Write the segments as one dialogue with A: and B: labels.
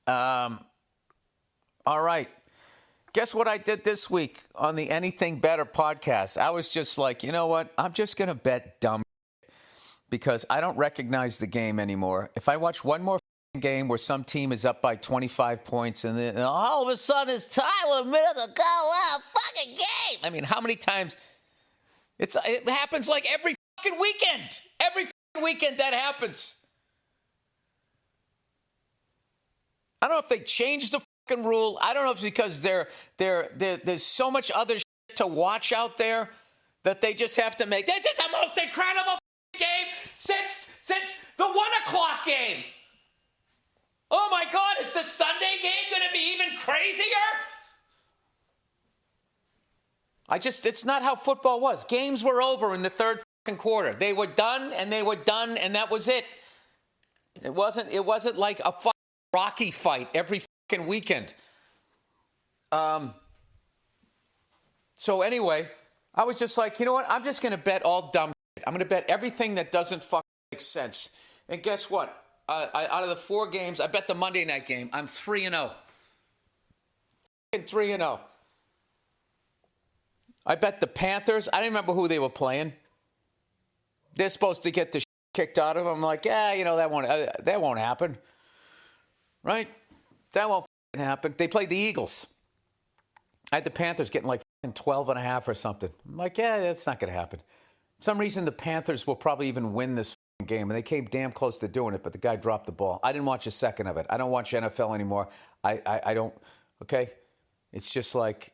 A: All right. Guess what I did this week on the Anything Better podcast? I was just like, you know what? I'm just going to bet dumb because I don't recognize the game anymore. If I watch one more game where some team is up by 25 points and then all of a sudden it's Tyler minutes to go, wow, fucking game. I mean, how many times? It happens like every fucking weekend. Every fucking weekend that happens. I don't know if they changed the fucking rule. I don't know if it's because there's so much other shit to watch out there that they just have to make. This is the most incredible game since the 1 o'clock game. Oh my God, is the Sunday game going to be even crazier? It's not how football was. Games were over in the third fucking quarter. They were done, and that was it. It wasn't like a fucking Rocky fight every fucking weekend. So anyway, I was just like, you know what? I'm just going to bet all dumb shit. I'm going to bet everything that doesn't fucking make sense. And guess what? Out of the 4 games, I bet the Monday night game. I'm 3-0. 3-0. I bet the Panthers. I didn't remember who they were playing. They're supposed to get the shit kicked out of them. I'm like, that won't happen. Right? That won't happen. They played the Eagles. I had the Panthers getting like 12.5 or something. I'm like, that's not going to happen. For some reason, the Panthers will probably even win this game, and they came damn close to doing it, but the guy dropped the ball. I didn't watch a second of it. I don't watch NFL anymore. I don't, okay? It's just like,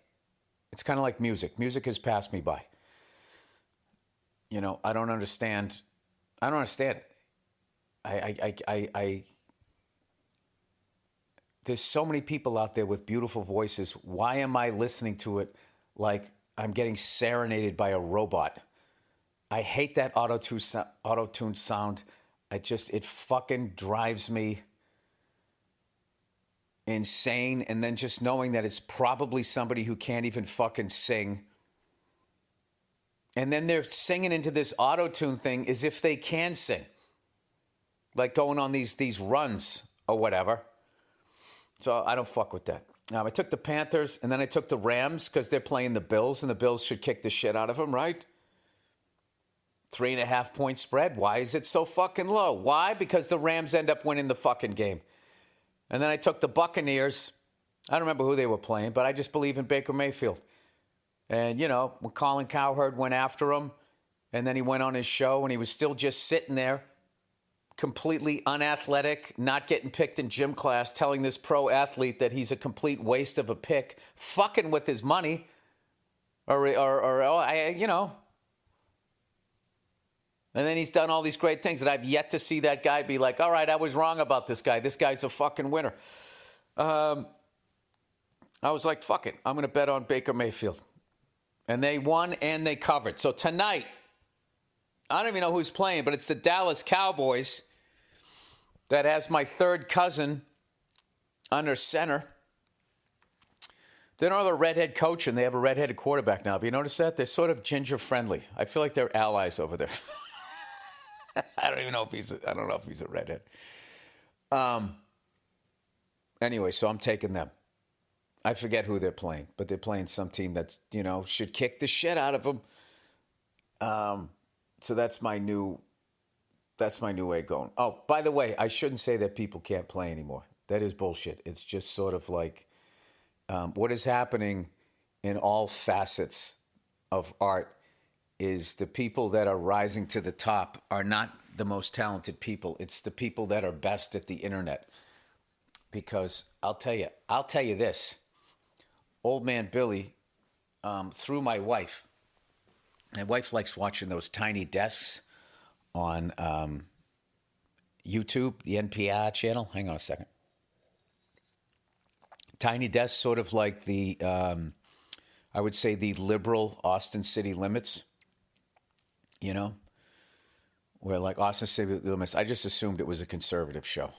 A: it's kind of like music. Music has passed me by. You know, I don't understand. I don't understand it. There's so many people out there with beautiful voices. Why am I listening to it like I'm getting serenaded by a robot? I hate that auto-tune sound. It fucking drives me insane. And then just knowing that it's probably somebody who can't even fucking sing. And then they're singing into this auto-tune thing as if they can sing. Like going on these runs or whatever. So I don't fuck with that. Now, I took the Panthers, and then I took the Rams because they're playing the Bills, and the Bills should kick the shit out of them, right? 3.5 point spread. Why is it so fucking low? Why? Because the Rams end up winning the fucking game. And then I took the Buccaneers. I don't remember who they were playing, but I just believe in Baker Mayfield. And, you know, when Colin Cowherd went after him, and then he went on his show, and he was still just sitting there, completely unathletic, not getting picked in gym class, telling this pro athlete that he's a complete waste of a pick, fucking with his money, or you know. And then he's done all these great things that I've yet to see that guy be like, all right, I was wrong about this guy. This guy's a fucking winner. I was like, fuck it. I'm going to bet on Baker Mayfield. And they won and they covered. So tonight, I don't even know who's playing, but it's the Dallas Cowboys that has my third cousin under center. They don't have a redhead coach, and they have a redheaded quarterback now. Have you noticed that? They're sort of ginger-friendly. I feel like they're allies over there. I don't know if he's a redhead. Anyway, so I'm taking them. I forget who they're playing, but they're playing some team that's, you know, should kick the shit out of them. So that's my new way going. Oh, by the way, I shouldn't say that people can't play anymore. That is bullshit. It's just sort of like what is happening in all facets of art is the people that are rising to the top are not the most talented people. It's the people that are best at the internet. Because I'll tell you this. Old man Billy, through my wife likes watching those tiny desks on YouTube, the NPR channel. Hang on a second. Tiny desks, sort of like the, I would say the liberal Austin City Limits, you know, where like Austin City Limits, I just assumed it was a conservative show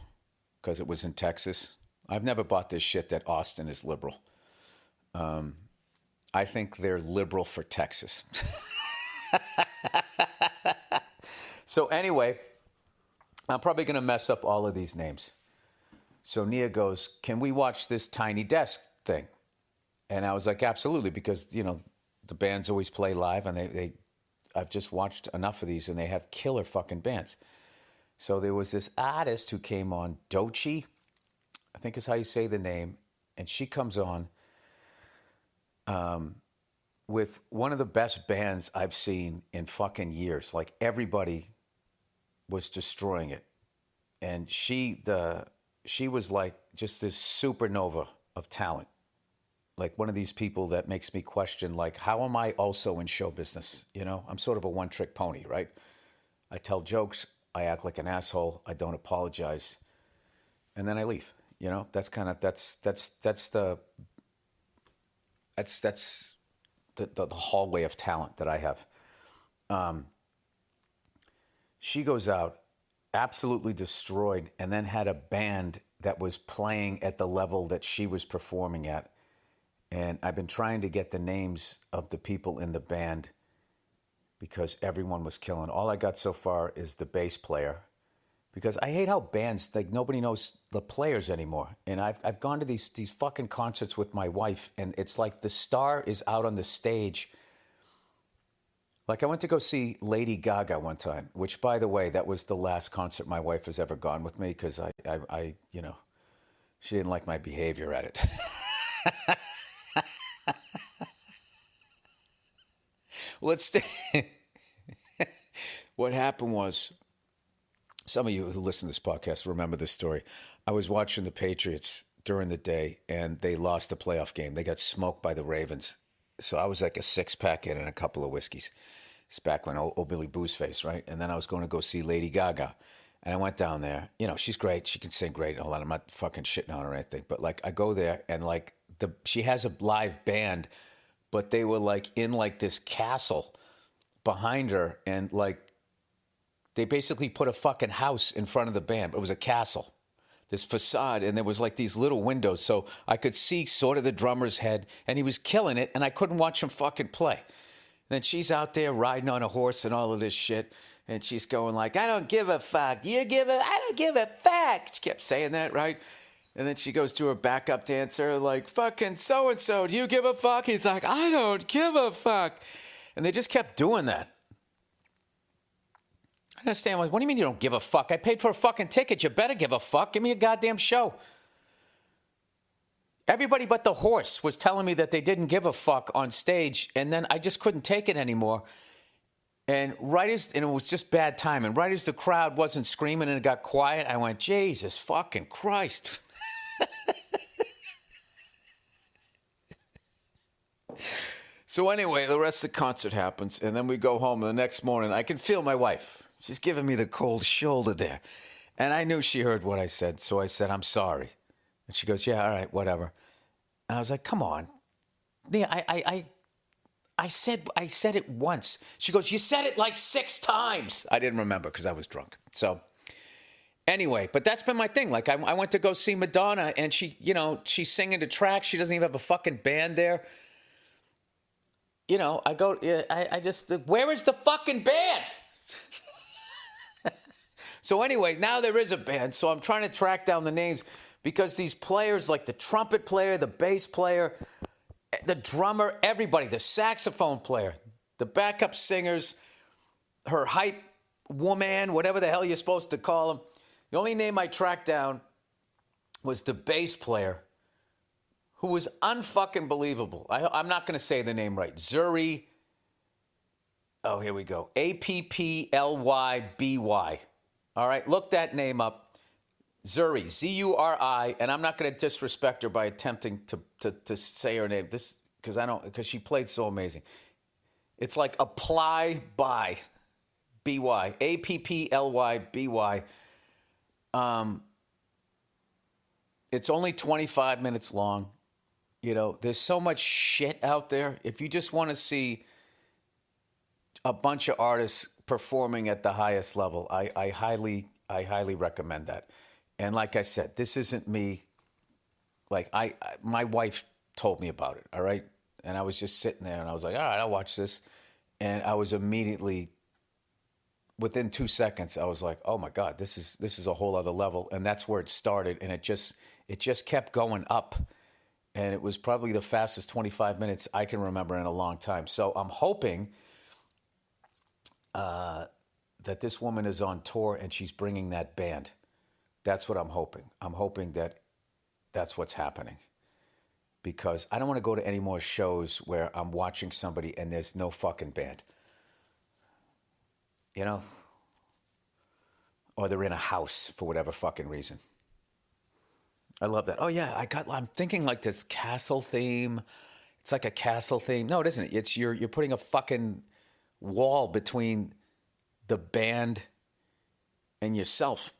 A: because it was in Texas. I've never bought this shit that Austin is liberal. I think they're liberal for Texas. So anyway, I'm probably going to mess up all of these names. So Nia goes, can we watch this Tiny Desk thing? And I was like, absolutely, because, the bands always play live, and I've just watched enough of these, and they have killer fucking bands. So there was this artist who came on, Dochi, I think is how you say the name, and she comes on with one of the best bands I've seen in fucking years. Like, everybody was destroying it. And she was like just this supernova of talent. Like one of these people that makes me question, like, how am I also in show business? I'm sort of a one-trick pony, right? I tell jokes, I act like an asshole, I don't apologize, and then I leave. That's the hallway of talent that I have. She goes out, absolutely destroyed, and then had a band that was playing at the level that she was performing at. And I've been trying to get the names of the people in the band because everyone was killing. All I got so far is the bass player, because I hate how bands, like, nobody knows the players anymore. And I've gone to these fucking concerts with my wife, and it's like the star is out on the stage. Like, I went to go see Lady Gaga one time, which, by the way, that was the last concert my wife has ever gone with me, because I she didn't like my behavior at it. What happened was, some of you who listen to this podcast remember this story. I was watching the Patriots during the day, and they lost a playoff game. They got smoked by the Ravens. So I was like a six-pack in and a couple of whiskeys. It's back when old Billy Boozeface, right? And then I was going to go see Lady Gaga. And I went down there. She's great. She can sing great and all that. I'm not fucking shitting on her or anything. But, like, I go there, and, like, she has a live band, but they were, like, in, like, this castle behind her. And, like, they basically put a fucking house in front of the band. It was a castle, this facade, and there was like these little windows, so I could see sort of the drummer's head, and he was killing it, and I couldn't watch him fucking play. And then she's out there riding on a horse and all of this shit, and she's going like, I don't give a fuck. I don't give a fuck. She kept saying that, right? And then she goes to her backup dancer, like, fucking so-and-so, do you give a fuck? He's like, I don't give a fuck. And they just kept doing that. I understand. What do you mean you don't give a fuck? I paid for a fucking ticket. You better give a fuck. Give me a goddamn show. Everybody but the horse was telling me that they didn't give a fuck on stage, and then I just couldn't take it anymore. And it was just bad timing. Right as the crowd wasn't screaming and it got quiet, I went, Jesus fucking Christ. So anyway, the rest of the concert happens, and then we go home, and the next morning I can feel my wife. She's giving me the cold shoulder there. And I knew she heard what I said, so I said, I'm sorry. And she goes, yeah, all right, whatever. And I was like, come on. Nia, I said it once. She goes, you said it like 6 times. I didn't remember because I was drunk. So anyway, but that's been my thing. Like, I went to go see Madonna, and she's singing the track. She doesn't even have a fucking band there. I just, where is the fucking band? So anyway, now there is a band, so I'm trying to track down the names, because these players, like the trumpet player, the bass player, the drummer, everybody, the saxophone player, the backup singers, her hype woman, whatever the hell you're supposed to call them. The only name I tracked down was the bass player, who was unfucking believable. I'm not going to say the name right. Zuri. Oh, here we go. Applyby. All right, look that name up. Zuri, Zuri, and I'm not going to disrespect her by attempting to say her name. Because she played so amazing. It's like apply by, B-Y, Applyby. It's only 25 minutes long. There's so much shit out there. If you just want to see a bunch of artists performing at the highest level, I highly recommend that. And like I said, this isn't me. Like, my wife told me about it, all right? And I was just sitting there, and I was like, all right, I'll watch this. And I was immediately within 2 seconds, I was like, "Oh my God, this is a whole other level," and that's where it started, and it just kept going up, and it was probably the fastest 25 minutes I can remember in a long time. So I'm hoping that this woman is on tour and she's bringing that band. That's what I'm hoping. I'm hoping that that's what's happening, because I don't want to go to any more shows where I'm watching somebody and there's no fucking band. You know, or they're in a house for whatever fucking reason. I love that. Oh yeah, I'm thinking like this castle theme. It's like a castle theme. No, it isn't. It's you're putting a fucking wall between the band and yourself.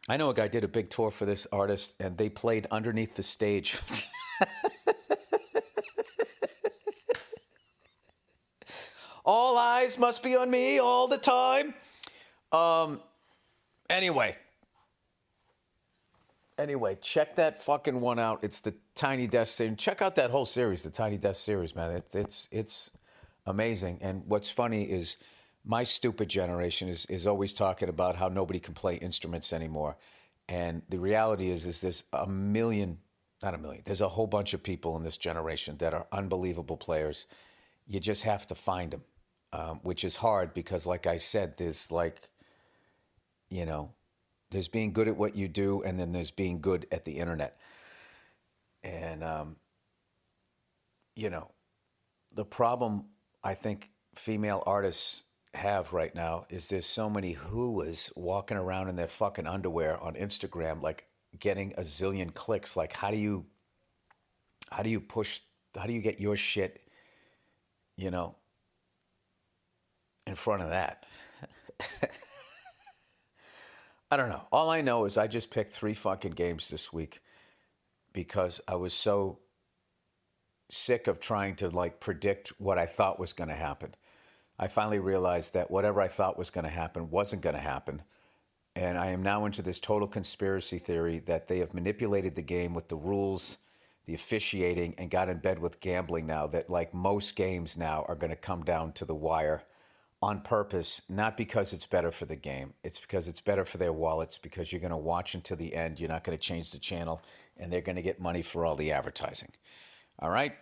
A: I know a guy did a big tour for this artist and they played underneath the stage. All eyes must be on me all the time. Anyway, check that fucking one out. It's the Tiny Desk series. Check out that whole series, the Tiny Desk series, man. It's amazing. And what's funny is my stupid generation is always talking about how nobody can play instruments anymore. And the reality is there's not a million. There's a whole bunch of people in this generation that are unbelievable players. You just have to find them, which is hard because, like I said, there's there's being good at what you do, and then there's being good at the internet. And, the problem I think female artists have right now is there's so many hooas walking around in their fucking underwear on Instagram, like getting a zillion clicks. Like, how do you get your shit, in front of that? I don't know. All I know is I just picked 3 fucking games this week because I was so sick of trying to predict what I thought was going to happen. I finally realized that whatever I thought was going to happen wasn't going to happen. And I am now into this total conspiracy theory that they have manipulated the game with the rules, the officiating, and got in bed with gambling now, that most games now are going to come down to the wire on purpose, not because it's better for the game. It's because it's better for their wallets, because you're going to watch until the end. You're not going to change the channel, and they're going to get money for all the advertising. All right?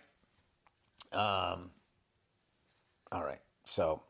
A: All right. So